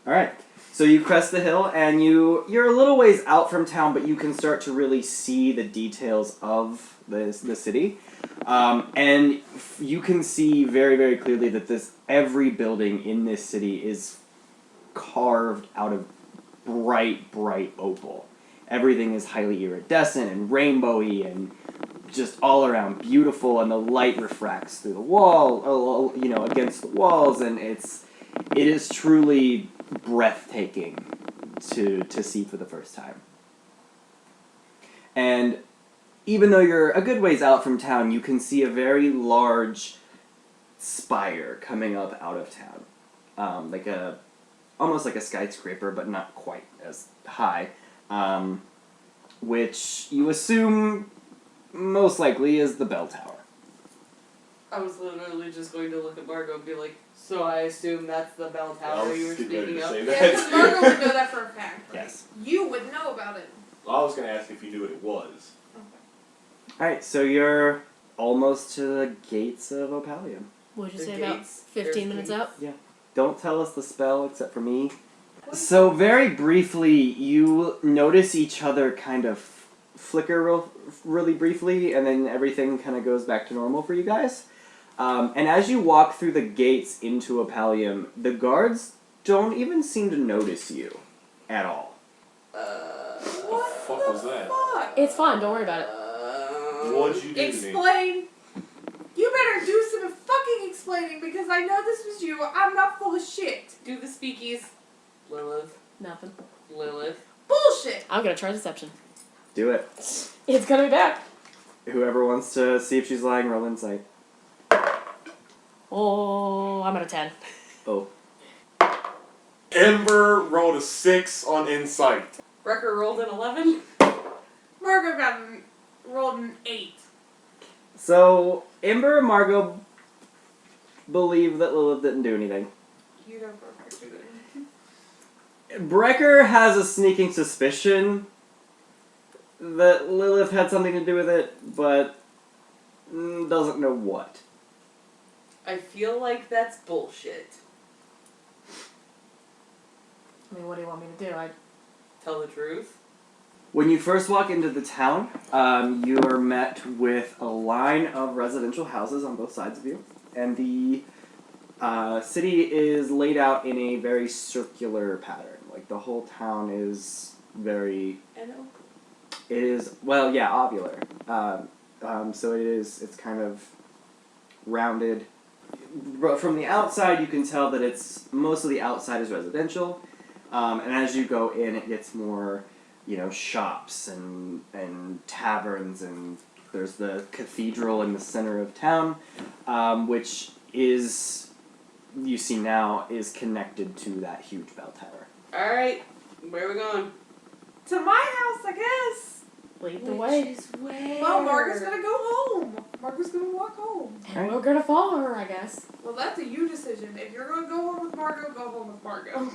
Alright, so you crest the hill and you're a little ways out from town, but you can start to really see the details of the city. And you can see very, very clearly that every building in this city is carved out of bright, bright opal. everything is highly iridescent and rainbowy and just all around beautiful, and the light refracts through the wall, against the walls, and it is truly breathtaking to see for the first time. And even though you're a good ways out from town, you can see a very large spire coming up out of town. Almost like a skyscraper, but not quite as high. Which you assume most likely is the bell tower. I was literally just going to look at Margo and be like, so I assume that's the bell tower you were speaking of. Yeah, because Margo would know that for a fact. Right? Yes. You would know about it. I was going to ask if you knew what it was. Alright, so you're almost to the gates of Opalium. What'd you The say, about gates, 15 there's minutes gates. out? Don't tell us the spell except for me. So very briefly, you notice each other kind of flicker really briefly, and then everything kind of goes back to normal for you guys. And as you walk through the gates into Opalium, the guards don't even seem to notice you at all. What the fuck was that? Fuck? It's fine, don't worry about it. What'd you do to me? Explain. You better do some fucking explaining because I know this was you. I'm not full of shit. Do the speakies. Lilith. Nothing. Lilith. Bullshit. I'm gonna try deception. Do it. It's gonna be bad. Whoever wants to see if she's lying, roll insight. Oh, I'm at a 10. Oh. Ember rolled a 6 on insight. Brekker rolled an 11. Margo rolled an 8. So, Ember and Margo believe that Lilith didn't do anything. You know for a fact you didn't. Brekker has a sneaking suspicion that Lilith had something to do with it, but doesn't know what. I feel like that's bullshit. I mean, what do you want me to do? Tell the truth. When you first walk into the town, you are met with a line of residential houses on both sides of you, and the city is laid out in a very circular pattern. Like, the whole town is very... It is, well, yeah, ovular. So it's kind of rounded. But from the outside, you can tell that most of the outside is residential. And as you go in, it gets more, shops and taverns, and there's the cathedral in the center of town, which is, you see now, is connected to that huge bell tower. Alright, where are we going? To my house, I guess. Lead the way. Is where? Well, Margo's gonna go home. Margo's gonna walk home. And we're gonna follow her, I guess. Well, that's a you decision. If you're gonna go home with Margo, go home with Margo.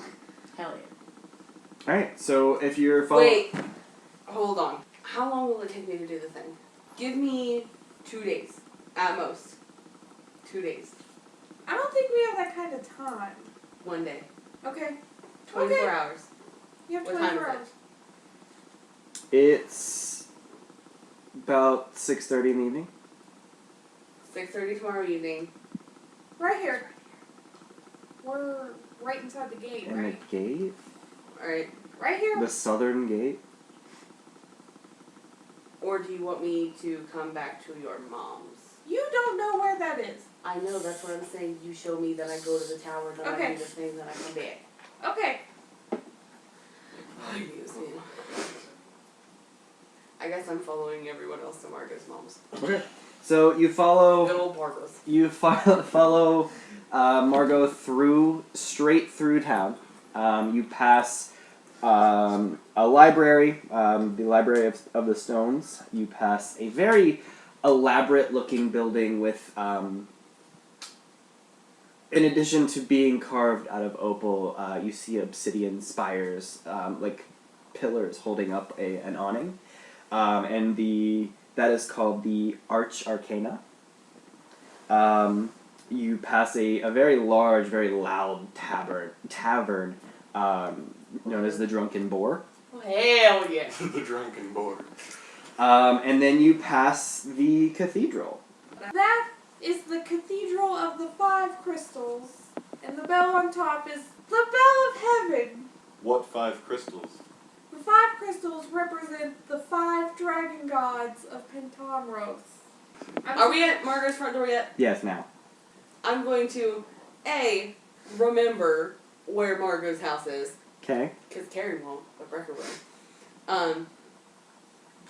Hell yeah. Alright, so if you're following... Wait, hold on. How long will it take me to do the thing? Give me 2 days, at most. 2 days. I don't think we have that kind of time. 1 day. Okay. 24 Okay. hours. You have What time 24 is it? hours. It's about 6:30 in the evening. 6:30 tomorrow evening. Right here. We're right inside the gate, And right? the gate? Alright. Right here. The southern gate? Or do you want me to come back to your mom's? You don't know where that is. I know, that's what I'm saying. You show me, then I go to the tower, then I Okay. do the thing, then I come back. Okay. I guess I'm following everyone else to Margo's mom's. Okay. So you follow... Good old Margo's. You follow Margo straight through town. You pass a library, the Library of the Stones. You pass a very elaborate-looking building with, in addition to being carved out of opal, you see obsidian spires, like pillars holding up an awning. And that is called the Arch Arcana. You pass a very large, very loud tavern known as the Drunken Boar. Oh, hell yeah. The drunken boar. And then you pass the cathedral. That is the Cathedral of the 5 Crystals. And the bell on top is the Bell of Heaven. What 5 crystals? The The 5 crystals represent the 5 dragon gods of Pentomros. Are we at Margo's front door yet? Yes, now. I'm going to, A, remember where Margo's house is. Okay. Because Carrie won't, but Brekker will.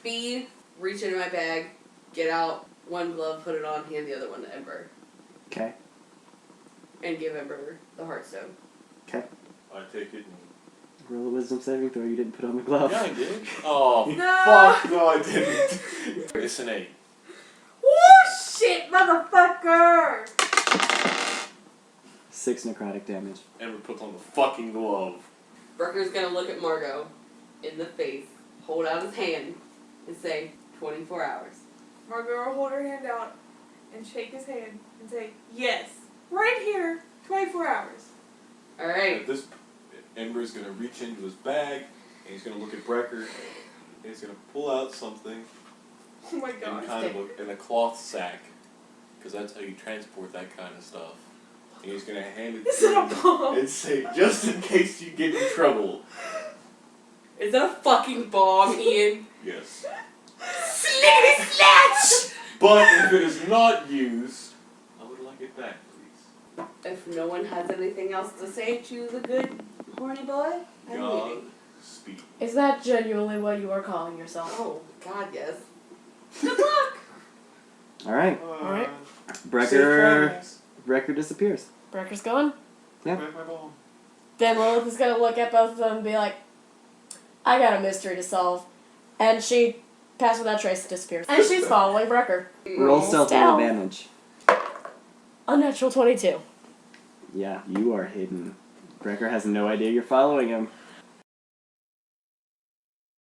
B, reach into my bag, get out one glove, put it on, hand the other one to Ember. Okay. And give Ember the Heartstone. Okay. I take it and... Roll a wisdom saving throw. You didn't put on the glove. Yeah, I did. Oh, No. fuck. No, I didn't. It's an 8. Woo shit, motherfucker! 6 necrotic damage. Ember puts on the fucking glove. Brekker's gonna look at Margo in the face, hold out his hand, and say, 24 hours. Margo will hold her hand out and shake his hand and say, yes, right here, 24 hours. Alright. At this, Ember's gonna reach into his bag, and he's gonna look at Brekker, and he's gonna pull out something Oh my in god. kind of in a cloth sack, because that's how you transport that kind of stuff. And he's gonna hand it Is to it a him bomb? and say, just in case you get in trouble. Is that a fucking bomb, Ian? Yes. Slickety snatch! But if it is not used, I would like it back, please. If no one has anything else to say to the good horny boy, I'm God leaving. speed. Is that genuinely what you are calling yourself? Oh, God, yes. Good luck! Alright. Alright. Brekker disappears. Brekker's going. Yeah. Back my bomb. Then Lilith is gonna look at both of them and be like, I got a mystery to solve. And she, pass without trace, disappears. And she's following Brekker. Roll stealth Stealth. with advantage. Unnatural 22. Yeah, you are hidden. Brekker has no idea you're following him.